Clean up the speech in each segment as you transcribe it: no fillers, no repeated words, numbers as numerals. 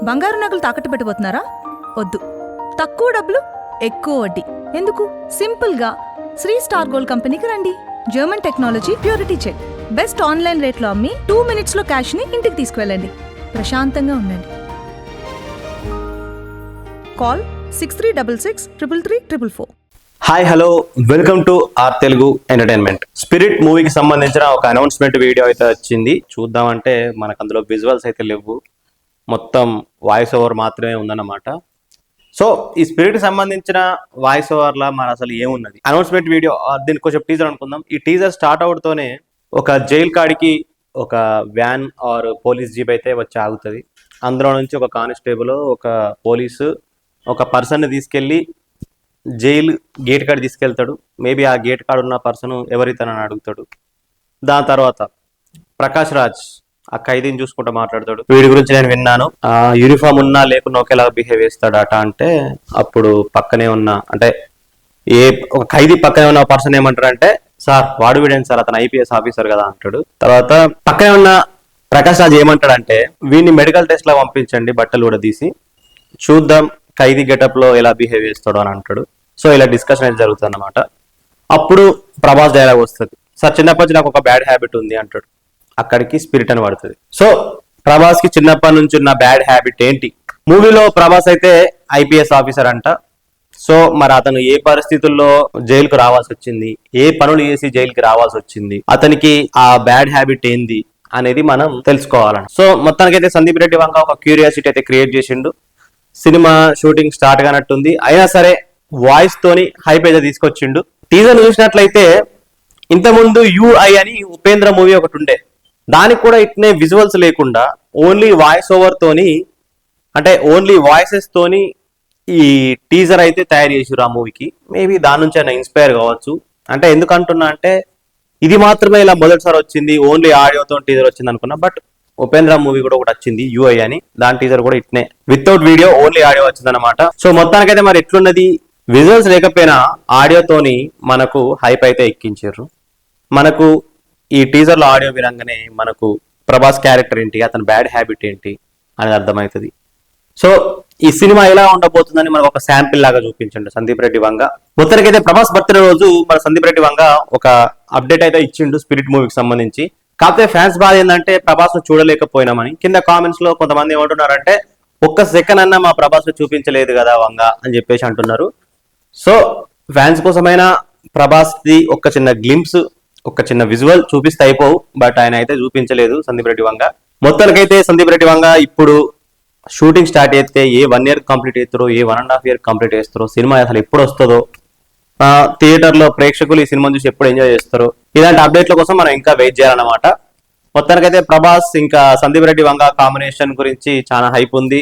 బంగారు నగలు తాకట్టు పెట్టబోతున్నారా? వద్దు. తక్కువ డబ్బులు, ఎక్కువ వడ్డీ ఎందుకు? సింపుల్ గా శ్రీ స్టార్ గోల్డ్ కంపెనీకి రండి. German technology, purity check, best online రేట్లో అమ్మి 2 minutes లో క్యాష్ ని ఇంటికి తీసుకువెళ్ళండి. ప్రశాంతంగా ఉండండి. Call 6366 hi hello, welcome to R Telugu entertainment. Spirit మూవీకి సంబంధించిన ఒక అనౌన్స్మెంట్ వీడియో అయితే వచ్చింది. చూద్దామంటే మనకు అందులో విజువల్స్ అయితే లేవు, మొత్తం వాయిస్ ఓవర్ మాత్రమే ఉందన్నమాట. సో ఈ స్పిరిట్కి సంబంధించిన వాయిస్ ఓవర్లా మన అసలు ఏమున్నది అనౌన్స్మెంట్ వీడియో, దీనికి కొంచెం టీజర్ అనుకుందాం. ఈ టీజర్ స్టార్ట్ అవుతూనే ఒక జైల్ కాడికి ఒక వ్యాన్ ఆర్ పోలీస్ జీప్ అయితే వచ్చి ఆగుతుంది. అందులో నుంచి ఒక కానిస్టేబుల్, ఒక పోలీసు ఒక పర్సన్ని తీసుకెళ్ళి జైలు గేట్ కాడ తీసుకెళ్తాడు. మేబీ ఆ గేట్ కాడ ఉన్న పర్సన్ ఎవరితనని అడుగుతాడు. దాని తర్వాత ప్రకాష్ రాజ్ ఆ ఖైదీని చూసుకుంటూ మాట్లాడతాడు. వీడి గురించి నేను విన్నాను, ఆ యూనిఫామ్ ఉన్నా లేకున్నా ఒకేలా బిహేవ్ చేస్తాడట. అంటే అప్పుడు పక్కనే ఉన్న అంటే ఒక ఖైదీ పక్కనే ఉన్న పర్సన్ ఏమంటారంటే, సార్ వాడు వీడేంటి సార్, అతను ఐపీఎస్ ఆఫీసర్ కదా అంటాడు. తర్వాత పక్కనే ఉన్న ప్రకాష్ రాజ్ ఏమంటాడంటే, వీడిని మెడికల్ టెస్ట్ లా పంపించండి, బట్టలు కూడా తీసి చూద్దాం ఖైదీ గెటప్ లో ఎలా బిహేవ్ చేస్తాడు అని అంటాడు. సో ఇలా డిస్కషన్ అయితే జరుగుతుంది అన్నమాట. అప్పుడు ప్రభాస్ డైలాగ్ వస్తుంది, సార్ చిన్నప్పటి నాకు ఒక బ్యాడ్ హ్యాబిట్ ఉంది అంటాడు. అక్కడికి స్పిరిట్ అని పడుతుంది. సో ప్రభాస్ కి చిన్నప్పటి నుంచి ఉన్న బ్యాడ్ హ్యాబిట్ ఏంటి? మూవీలో ప్రభాస్ అయితే ఐపీఎస్ ఆఫీసర్ అంట. సో మరి అతను ఏ పరిస్థితుల్లో జైలుకు రావాల్సి వచ్చింది, ఏ పనులు చేసి జైలుకి రావాల్సి వచ్చింది, అతనికి ఆ బ్యాడ్ హ్యాబిట్ ఏంది అనేది మనం తెలుసుకోవాలని. సో మొత్తానికైతే సందీప్ రెడ్డి వంక ఒక క్యూరియాసిటీ అయితే క్రియేట్ చేసిండు. సినిమా షూటింగ్ స్టార్ట్ కానట్టుంది, అయినా సరే వాయిస్ తోని హైప్ అయితే తీసుకొచ్చిండు. టీజర్ చూసినట్లయితే ఇంతకుముందు యుఐ అని ఉపేంద్ర మూవీ ఒకటి ఉండే, దానికి కూడా ఇట్నే విజువల్స్ లేకుండా ఓన్లీ వాయిస్ ఓవర్ తోని, అంటే ఓన్లీ వాయిసెస్ తోని ఈ టీజర్ అయితే తయారు చేసిరు ఆ మూవీకి. మేబీ దాని నుంచి అయినా ఇన్స్పైర్ కావచ్చు. అంటే ఎందుకంటున్నా అంటే ఇది మాత్రమే ఇలా మొదటిసారి వచ్చింది, ఓన్లీ ఆడియోతో టీజర్ వచ్చింది అనుకున్నా. బట్ ఉపేంద్ర మూవీ కూడా ఒకటి వచ్చింది యుఐ అని, దాని టీజర్ కూడా ఇట్నే వితౌట్ వీడియో ఓన్లీ ఆడియో వచ్చింది అనమాట. సో మొత్తానికైతే మరి ఎట్లున్నది, విజువల్స్ లేకపోయినా ఆడియోతోని మనకు హైప్ అయితే ఎక్కించారు. మనకు ఈ టీజర్ లో ఆడియో వినంగానే మనకు ప్రభాస్ క్యారెక్టర్ ఏంటి, అతని బ్యాడ్ హ్యాబిట్ ఏంటి అనేది అర్థమవుతుంది. సో ఈ సినిమా ఎలా ఉండబోతుందని మనకు ఒక శాంపిల్ లాగా చూపించండి సందీప్ రెడ్డి వంగ. మొత్తానికైతే ప్రభాస్ బర్త్డే రోజు మన సందీప్ రెడ్డి వంగ ఒక అప్డేట్ అయితే ఇచ్చిండు స్పిరిట్ మూవీకి సంబంధించి. కాకపోతే ఫ్యాన్స్ బాధ ఏంటంటే ప్రభాస్ ను చూడలేకపోయినామని. కింద కామెంట్స్ లో కొంతమంది ఏమంటున్నారంటే, ఒక్క సెకండ్ అన్నా మా ప్రభాస్ ను చూపించలేదు కదా వంగ అని చెప్పేసి అంటున్నారు. సో ఫ్యాన్స్ కోసమైనా ప్రభాస్ ది ఒక చిన్న గ్లింప్స్, ఒక చిన్న విజువల్ చూపిస్తే అయిపోవు, బట్ ఆయన అయితే చూపించలేదు సందీప్ రెడ్డి వంగ. మొత్తానికైతే సందీప్ రెడ్డి వంగ ఇప్పుడు షూటింగ్ స్టార్ట్ అయితే ఏ 1 year కంప్లీట్ చేస్తారో, ఏ 1.5 year కంప్లీట్ చేస్తారో, సినిమా అసలు ఎప్పుడు వస్తుందో, థియేటర్ లో ప్రేక్షకులు ఈ సినిమా చూసి ఎప్పుడు ఎంజాయ్ చేస్తారో, ఇలాంటి అప్డేట్ల కోసం మనం ఇంకా వెయిట్ చేయాలన్నమాట. మొత్తానికైతే ప్రభాస్ ఇంకా సందీప్ రెడ్డి వంగ కాంబినేషన్ గురించి చాలా హైప్ ఉంది.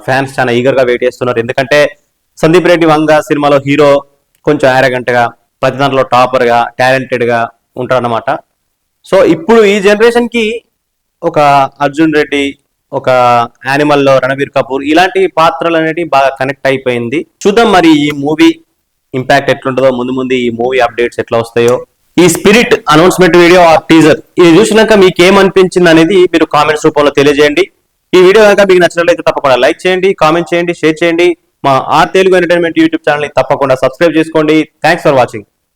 ఫ్యాన్స్ చాలా ఈగర్ గా వెయిట్ చేస్తున్నారు. ఎందుకంటే సందీప్ రెడ్డి వంగ సినిమాలో హీరో కొంచెం యారగంట్ గా, ప్రతి దాంట్లో టాపర్ గా, టాలెంటెడ్ గా ఉంటారన్నమాట. సో ఇప్పుడు ఈ జనరేషన్ కి ఒక అర్జున్ రెడ్డి, ఒక యానిమల్ లో రణబీర్ కపూర్, ఇలాంటి పాత్రలు అనేవి బాగా కనెక్ట్ అయిపోయింది. చూద్దాం మరి ఈ మూవీ ఇంపాక్ట్ ఎట్లుంటుందో, ముందు ముందు ఈ మూవీ అప్డేట్స్ ఎట్లా వస్తాయో. ఈ స్పిరిట్ అనౌన్స్మెంట్ వీడియో ఆ టీజర్ ఇది చూసినాక మీకు ఏమనిపించింది అనేది మీరు కామెంట్స్ రూపంలో తెలియజేయండి. ఈ వీడియో కనుక మీకు నచ్చినట్లయితే తప్పకుండా లైక్ చేయండి, కామెంట్ చేయండి, షేర్ చేయండి. మా R Telugu entertainment YouTube channel ని తప్పకుండా సబ్స్క్రైబ్ చేసుకోండి. Thanks for watching.